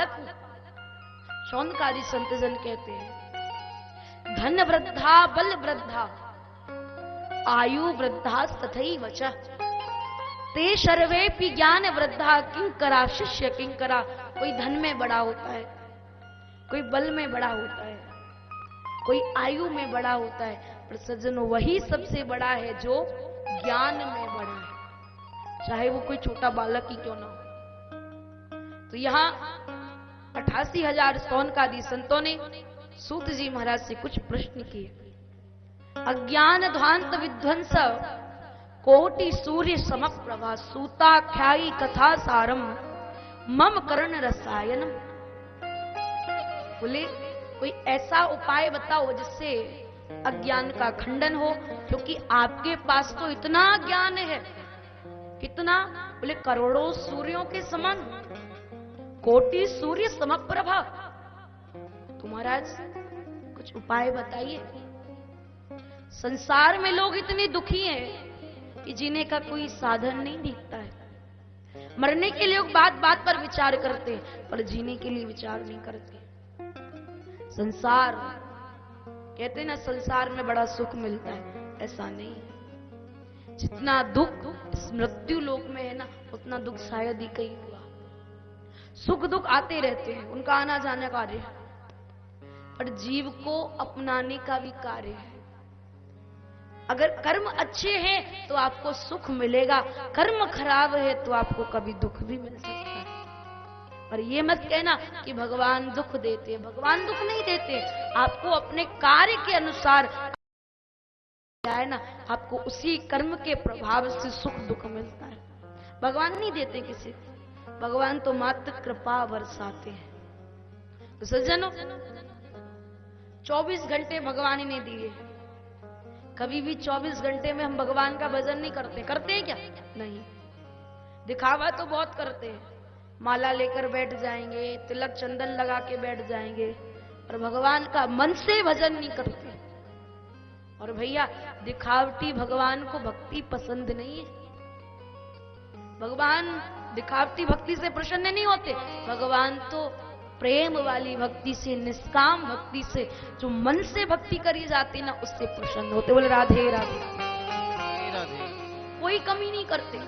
बालक शौनकादि संतजन कहते हैं, धन वृद्धा बल वृद्धा आयु वृद्धा तथैव च ते सर्वेपि ज्ञान वृद्धा किंकरा शिष्य किंकरा। कोई धन में बड़ा होता है, कोई बल में बड़ा होता है, कोई आयु में बड़ा होता है, पर सज्जनों वही सबसे बड़ा है जो ज्ञान में बड़ा है, चाहे वो कोई छोटा बालक ही क्यों ना हो। तो यहां 88,000 शौनकादि संतों ने सूत जी महाराज से कुछ प्रश्न किए। अज्ञान ध्वांत विध्वंस कोटि सूर्य समप्रभा सूताख्यायी कथा सारम मम कर्ण रसायनम। बोले कोई ऐसा उपाय बताओ जिससे अज्ञान का खंडन हो, क्योंकि आपके पास तो इतना ज्ञान है। कितना? बोले करोड़ों सूर्यों के समान, कोटि सूर्य समप्रभा। तो महाराज कुछ उपाय बताइए। संसार में लोग इतने दुखी हैं कि जीने का कोई साधन नहीं दिखता है। मरने के लिए लोग बात बात पर विचार करते हैं, पर जीने के लिए विचार नहीं करते। संसार कहते हैं ना, संसार में बड़ा सुख मिलता है, ऐसा नहीं है। जितना दुख इस मृत्यु लोक में है ना, उतना दुख शायद ही कहीं हुआ। सुख दुख आते रहते हैं, उनका आना जाना कार्य है, पर जीव को अपनाने का भी कार्य है। अगर कर्म अच्छे हैं तो आपको सुख मिलेगा, कर्म खराब है तो आपको कभी दुख भी मिल सकता है। और ये मत कहना कि भगवान दुख देते हैं, भगवान दुख नहीं देते। आपको अपने कार्य के अनुसार है ना, आपको उसी कर्म के प्रभाव से सुख दुख मिलता है। भगवान नहीं देते किसी को, भगवान तो मात्र कृपा बरसाते हैं। तो सज्जनों 24 घंटे भगवान ने दिए, कभी भी 24 घंटे में हम भगवान का भजन नहीं करते। करते हैं क्या? नहीं। दिखावा तो बहुत करते हैं, माला लेकर बैठ जाएंगे, तिलक चंदन लगा के बैठ जाएंगे, और भगवान का मन से भजन नहीं करते। और भैया दिखावटी भगवान को भक्ति पसंद नहीं है। भगवान दिखावटी भक्ति से प्रसन्न नहीं होते। भगवान तो प्रेम वाली भक्ति से, निष्काम भक्ति से, जो मन से भक्ति करी जाती ना, उससे प्रसन्न होते। बोले राधे राधे राधे। कोई कमी नहीं करते।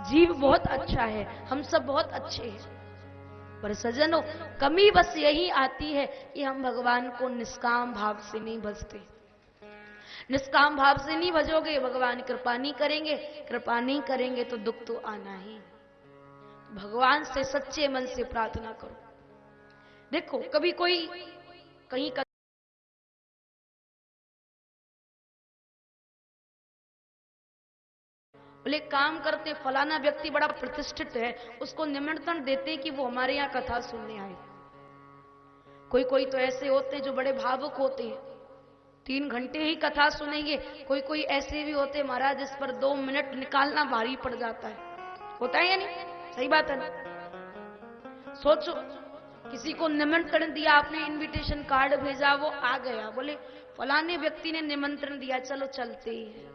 जीव बहुत अच्छा है, हम सब बहुत अच्छे हैं, पर सज्जनों कमी बस यही आती है कि हम भगवान को निष्काम भाव से नहीं भजते। निष्काम भाव से नहीं भजोगे, भगवान कृपा नहीं करेंगे, कृपा नहीं करेंगे तो दुख तो आना ही। भगवान से सच्चे मन से प्रार्थना करो। देखो कभी कोई कहीं बोले काम करते, फलाना व्यक्ति बड़ा प्रतिष्ठित है, उसको निमंत्रण देते कि वो हमारे यहाँ कथा सुनने आए। कोई कोई तो ऐसे होते हैं जो बड़े भावुक होते हैं, 3 घंटे ही कथा सुनेंगे। कोई कोई ऐसे भी होते महाराज इस पर 2 मिनट निकालना भारी पड़ जाता है। होता है या नहीं? सही बात है ना? सोचो किसी को निमंत्रण दिया, आपने इनविटेशन कार्ड भेजा, वो आ गया, बोले फलाने व्यक्ति ने निमंत्रण दिया, चलो चलते ही है।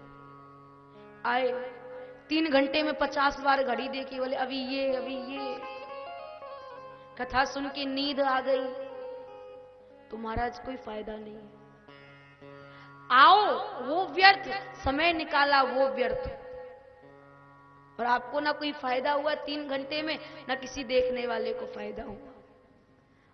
आए 3 घंटे में 50 बार घड़ी देखी, बोले अभी ये कथा सुन के नींद आ गई, तो महाराज कोई फायदा नहीं है। आओ वो व्यर्थ, समय निकाला वो व्यर्थ, और आपको ना कोई फायदा हुआ 3 घंटे में, ना किसी देखने वाले को फायदा हुआ।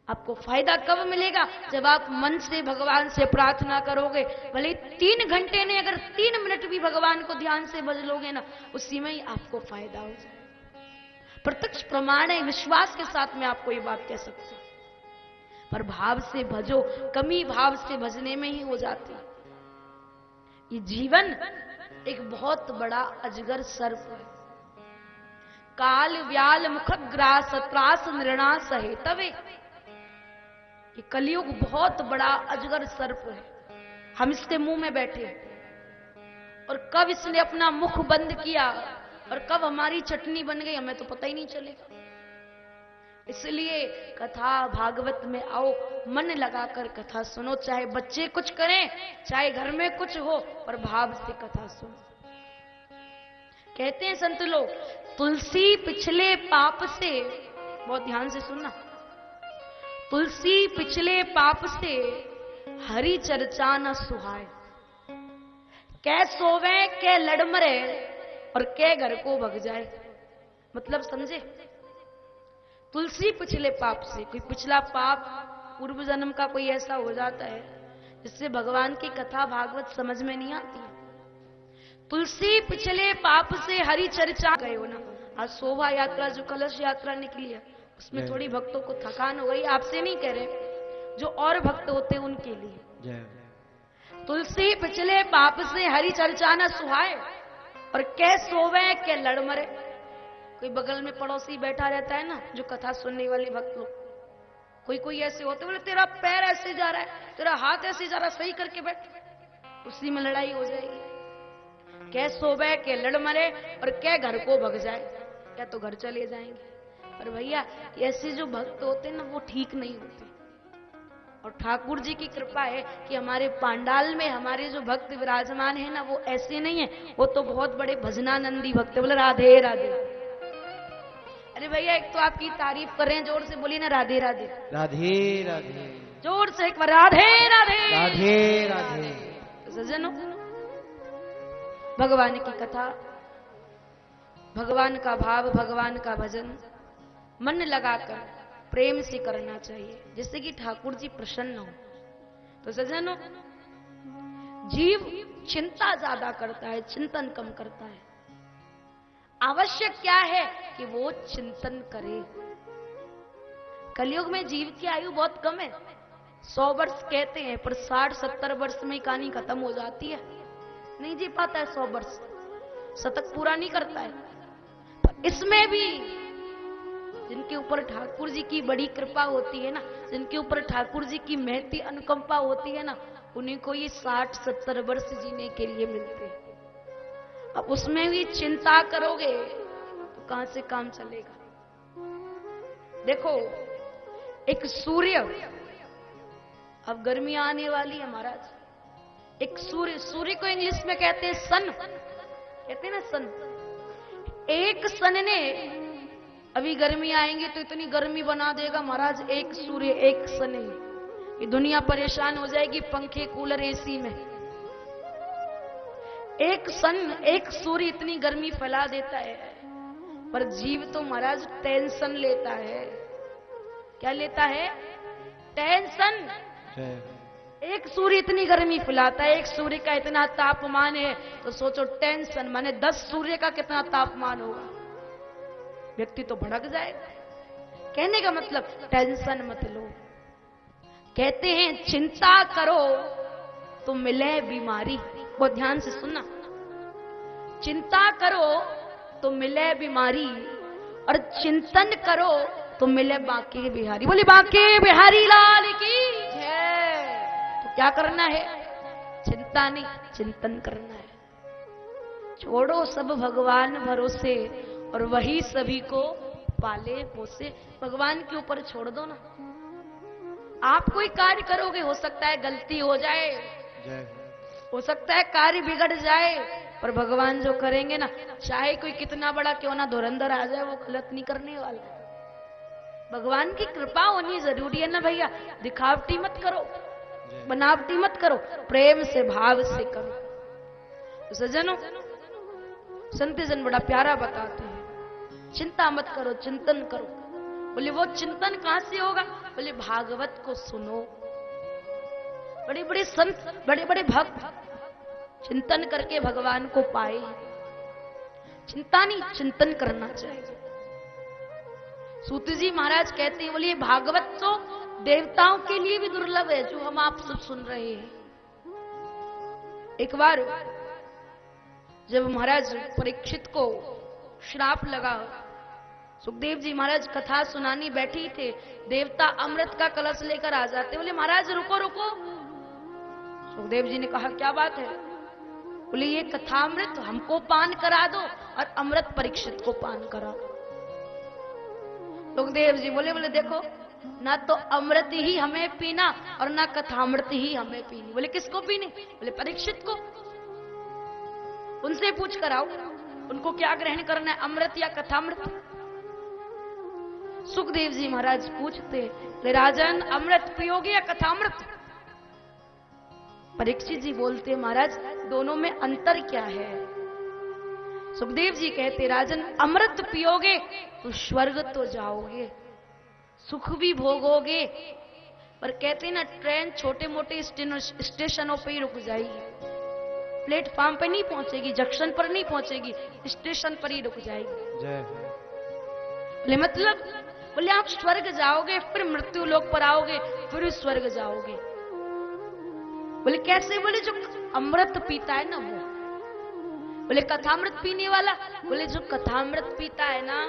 आपको फायदा कब मिलेगा? जब आप मन से भगवान से प्रार्थना करोगे। भले 3 घंटे में अगर 3 मिनट भी भगवान को ध्यान से भज लोगे ना, उसी में ही आपको फायदा हो जाए। प्रत्यक्ष प्रमाण है, विश्वास के साथ में आपको ये बात कह सकते हैं। पर भाव से भजो, कमी भाव से भजने में ही हो जाती है। ये जीवन एक बहुत बड़ा अजगर सर्प है। काल व्याल मुख ग्रास त्रास नृणास है तवे। ये कलयुग बहुत बड़ा अजगर सर्प है, हम इसके मुंह में बैठे, और कब इसने अपना मुख बंद किया और कब हमारी चटनी बन गई हमें तो पता ही नहीं चलेगा। इसलिए कथा भागवत में आओ, मन लगाकर कथा सुनो, चाहे बच्चे कुछ करें, चाहे घर में कुछ हो, पर भाव से कथा सुनो। कहते हैं संत लोग, तुलसी पिछले पाप से बहुत ध्यान से सुनना। तुलसी पिछले पाप से हरि चर्चा न सुहाए, कै सोवे कै लड़ मरे और कै घर को भग जाए। मतलब समझे? तुलसी पिछले पाप से, कोई पिछला पाप पूर्व जन्म का कोई ऐसा हो जाता है जिससे भगवान की कथा भागवत समझ में नहीं आती। तुलसी पिछले पाप से हरि चर्चा गए हो ना। आज शोभा यात्रा जो कलश यात्रा निकली है उसमें थोड़ी भक्तों को थकान हो गई, आपसे नहीं कह रहे, जो और भक्त होते हैं उनके लिए। तुलसी पिछले पाप से हरि चर्चा न सुहाए और कै सोवे कै लड़ मरे। कोई बगल में पड़ोसी बैठा रहता है ना, जो कथा सुनने वाले भक्त लोग, कोई ऐसे होते, बोले तेरा पैर ऐसे जा रहा है, तेरा हाथ ऐसे जा रहा है, सही करके बैठ, उसी में लड़ाई हो जाएगी। कै सोवे कै लड़ मरे और कै घर को भग जाए, क्या तो घर चले जाएंगे। पर भैया ऐसे जो भक्त होते हैं ना वो ठीक नहीं होते। और ठाकुर जी की कृपा है कि हमारे पांडाल में हमारे जो भक्त विराजमान है ना वो ऐसे नहीं है, वो तो बहुत बड़े भजनानंदी भक्त है। बोले राधे राधे। अरे भैया एक तो आपकी तारीफ कर रहे हैं, जोर से बोलिए ना राधे राधे। राधे राधे। जोर से एक बार राधे राधे। राधे राधे। तो सज्जनों, भगवान की कथा, भगवान का भाव, भगवान का भजन मन लगाकर प्रेम से करना चाहिए, जिससे कि ठाकुर जी प्रसन्न हो। तो सज्जनों, जीव चिंता ज्यादा करता है, चिंतन कम करता है। आवश्यक क्या है कि वो चिंतन करे। कलयुग में जीव की आयु बहुत कम है, 100 वर्ष कहते हैं, पर 60-70 वर्ष में कहानी खत्म हो जाती है। नहीं जी पाता है 100 वर्ष, शतक पूरा नहीं करता है। पर इसमें भी जिनके ऊपर ठाकुर जी की बड़ी कृपा होती है ना, जिनके ऊपर ठाकुर जी की महती अनुकंपा होती है ना, उन्हीं को ये 60-70 वर्ष जीने के लिए मिलते हैं। अब उसमें भी चिंता करोगे तो कहां से काम चलेगा। देखो एक सूर्य, अब गर्मी आने वाली है महाराज, एक सूर्य को इंग्लिश में कहते हैं सन, कहते हैं ना सन। एक सन ने, अभी गर्मी आएंगे तो इतनी गर्मी बना देगा महाराज एक सूर्य, एक सन ही, ये दुनिया परेशान हो जाएगी पंखे कूलर एसी में। एक सन, एक सूर्य इतनी गर्मी फैला देता है, पर जीव तो महाराज टेंशन लेता है। क्या लेता है? टेंशन। एक सूर्य इतनी गर्मी फैलाता है, एक सूर्य का इतना तापमान है, तो सोचो टेंशन माने 10 सूर्य का कितना तापमान होगा, व्यक्ति तो भड़क जाएगा। कहने का मतलब टेंशन मत लो। कहते हैं चिंता करो तो मिले बीमारी। बहुत ध्यान से सुनना, चिंता करो तो मिले बीमारी और चिंतन करो तो मिले बांके बिहारी। बोले बांके बिहारी लाल की जय। तो क्या करना है? चिंता नहीं, चिंतन करना है। छोड़ो सब भगवान भरोसे और वही सभी को पाले पोसे। भगवान के ऊपर छोड़ दो ना। आप कोई कार्य करोगे, हो सकता है गलती हो जाए, हो सकता है कार्य बिगड़ जाए, पर भगवान जो करेंगे ना, चाहे कोई कितना बड़ा क्यों ना धुरंधर आ जाए, वो गलत नहीं करने वाला। भगवान की कृपा होनी जरूरी है ना भैया। दिखावटी मत करो, बनावटी मत करो, प्रेम से भाव से करो। तो सज्जनों, संत जन बड़ा प्यारा बताते हैं, चिंता मत करो, चिंतन करो। बोले वो चिंतन कहां से होगा? बोले भागवत को सुनो। बड़े बड़े संत, बड़े बड़े भक्त चिंतन करके भगवान को पाए। चिंता नहीं, चिंतन करना चाहिए। सूत जी महाराज कहते हैं, बोले भागवत तो देवताओं के लिए भी दुर्लभ है, जो हम आप सब सुन रहे हैं। एक बार जब महाराज परीक्षित को श्राप लगा, सुखदेव जी महाराज कथा सुनानी बैठी थे, देवता अमृत का कलश लेकर आ जाते। बोले महाराज रुको रुको। सुखदेव जी ने कहा क्या बात है? बोले ये कथामृत हमको पान करा दो और अमृत परीक्षित को पान करा दो। सुखदेव जी बोले देखो, ना तो अमृत ही हमें पीना और ना कथामृत ही हमें पीनी। बोले किसको पीनी? बोले परीक्षित को। उनसे पूछ कर आओ, उनको क्या ग्रहण करना है, अमृत या कथामृत? सुखदेव जी महाराज पूछते, ले राजन अमृत पियोगे या कथामृत? परीक्षित जी बोलते, महाराज दोनों में अंतर क्या है? सुखदेव जी कहते, राजन अमृत पियोगे तो स्वर्ग तो जाओगे, सुख भी भोगोगे, पर कहते ना ट्रेन छोटे मोटे स्टेशनों पे ही रुक जाएगी, प्लेटफॉर्म पे नहीं पहुंचेगी, जंक्शन पर नहीं पहुंचेगी, स्टेशन पर ही रुक जाएगी। बोले मतलब? बोले आप स्वर्ग जाओगे, फिर मृत्यु लोक पर आओगे, फिर स्वर्ग जाओगे। बोले कैसे? बोले जो अमृत पीता है ना वो। बोले कथामृत पीने वाला? बोले जो कथामृत पीता है ना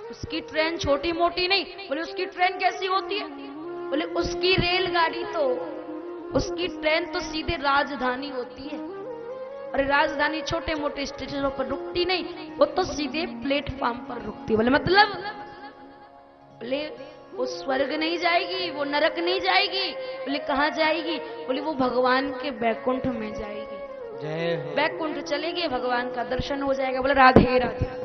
उसकी ट्रेन छोटी मोटी नहीं। बोले उसकी ट्रेन कैसी होती है? बोले उसकी रेलगाड़ी तो, उसकी ट्रेन तो सीधे राजधानी होती है, और राजधानी छोटे मोटे स्टेशनों पर रुकती नहीं, वो तो सीधे प्लेटफॉर्म पर रुकती है। बोले मतलब? बोले वो स्वर्ग नहीं जाएगी, वो नरक नहीं जाएगी। बोले कहां जाएगी? बोले वो भगवान के बैकुंठ में जाएगी। बैकुंठ चलेगी, भगवान का दर्शन हो जाएगा। बोले राधे राधे।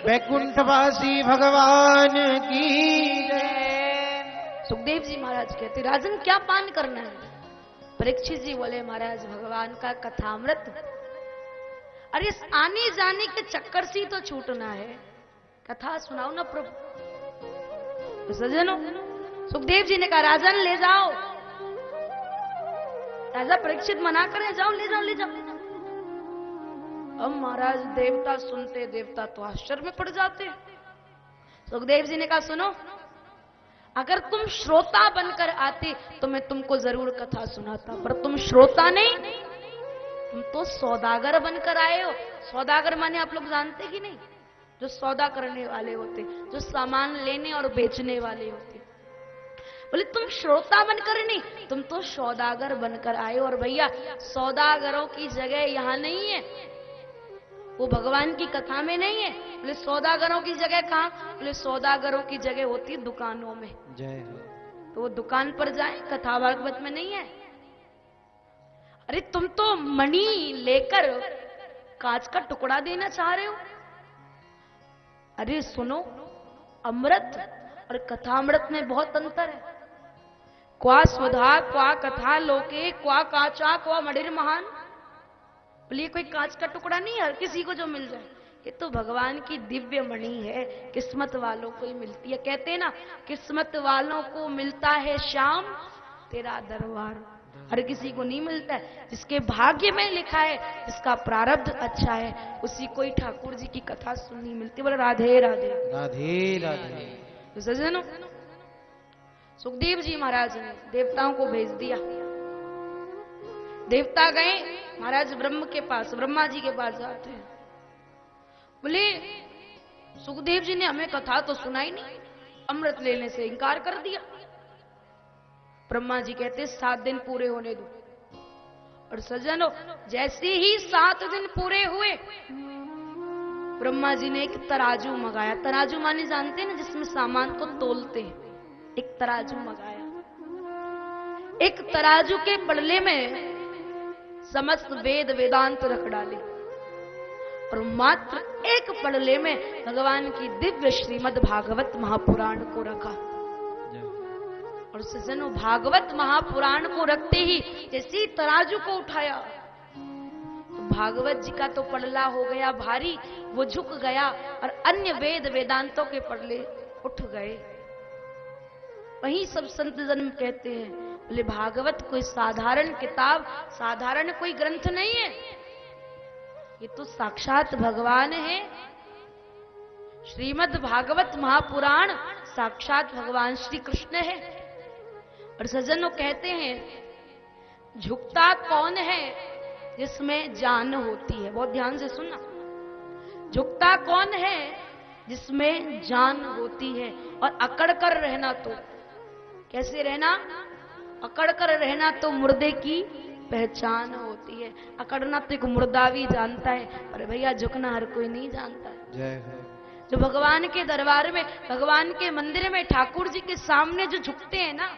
बैकुंठवासी भगवान की जय। सुखदेव जी महाराज कहते, राजन क्या पान करना है? परीक्षित जी बोले, महाराज भगवान का कथामृत। अरे इस आने जाने के चक्कर से तो छूटना है, कथा सुनाओ ना प्रभु। तो सज्जनों, सुखदेव जी ने कहा राजन ले जाओ। राजा परीक्षित मना करे, जाओ ले जाओ ले जाओ। अब महाराज देवता सुनते, देवता तो आश्चर्य में पड़ जाते। सुखदेव जी ने कहा सुनो, अगर तुम श्रोता बनकर आते तो मैं तुमको जरूर कथा सुनाता, पर तुम श्रोता नहीं, तुम तो सौदागर बनकर आए हो। सौदागर माने आप लोग जानते कि नहीं? जो सौदा करने वाले होते, जो सामान लेने और बेचने वाले होते। बोले तुम श्रोता बनकर नहीं, तुम तो सौदागर बनकर आए हो। और भैया सौदागरों की जगह यहाँ नहीं है, वो भगवान की कथा में नहीं है। बोले सौदागरों की जगह कहाँ? बोले सौदागरों की जगह होती है दुकानों में। जय। तो वो दुकान पर जाए, कथा भागवत में नहीं है। अरे तुम तो मणि लेकर कांच का टुकड़ा देना चाह रहे हो। अरे सुनो, अमृत और कथामृत में बहुत अंतर है। क्वा स्वधा क्वा कथा लोके क्वा काचा क्वा मणिर महान। बोलिए कोई कांच का टुकड़ा नहीं, हर किसी को जो मिल जाए। ये तो भगवान की दिव्य मणि है, किस्मत वालों को ही मिलती है। कहते हैं ना, किस्मत वालों को मिलता है श्याम तेरा दरबार, हर किसी को नहीं मिलता है। जिसके भाग्य में लिखा है, जिसका प्रारब्ध अच्छा है, उसी को ही ठाकुर जी की कथा सुननी मिलती है। बोले राधे राधे। राधे राधे। तो सज्जनों, सुखदेव जी महाराज ने देवताओं को भेज दिया। देवता गए महाराज ब्रह्म के पास, ब्रह्मा जी के पास जाते हैं। बोले सुखदेव जी ने हमें कथा तो सुनाई नहीं, अमृत लेने से इनकार कर दिया। ब्रह्मा जी कहते 7 दिन पूरे होने दो। और सज्जनों, जैसे ही 7 दिन पूरे हुए, ब्रह्मा जी ने एक तराजू मंगाया। तराजू माने जानते हैं ना, जिसमें सामान को तोलते हैं। एक तराजू मंगाया। एक तराजू के पड़ले में समस्त वेद वेदांत रख डाले, और मात्र एक पड़ले में भगवान की दिव्य श्रीमद् भागवत महापुराण को रखा। और सज्जनों, भागवत महापुराण को रखते ही जैसे ही तराजू को उठाया, तो भागवत जी का तो पड़ला हो गया भारी, वो झुक गया, और अन्य वेद वेदांतों के पड़ले उठ गए। वहीं सब संत जन कहते हैं, बोले भागवत कोई साधारण किताब, साधारण कोई ग्रंथ नहीं है, ये तो साक्षात भगवान है। श्रीमद् भागवत महापुराण साक्षात भगवान श्री कृष्ण है। और सज्जनों कहते हैं, झुकता कौन है? जिसमें जान होती है। बहुत ध्यान से सुनना, झुकता कौन है? जिसमें जान होती है। और अकड़ कर रहना, तो कैसे रहना? अकड़ कर रहना तो मुर्दे की पहचान होती है। अकड़ना तो एक मुर्दा भी जानता है, पर भैया झुकना हर कोई नहीं जानता है। जय हो। जो भगवान के दरबार में, भगवान के मंदिर में ठाकुर जी के सामने जो झुकते हैं ना,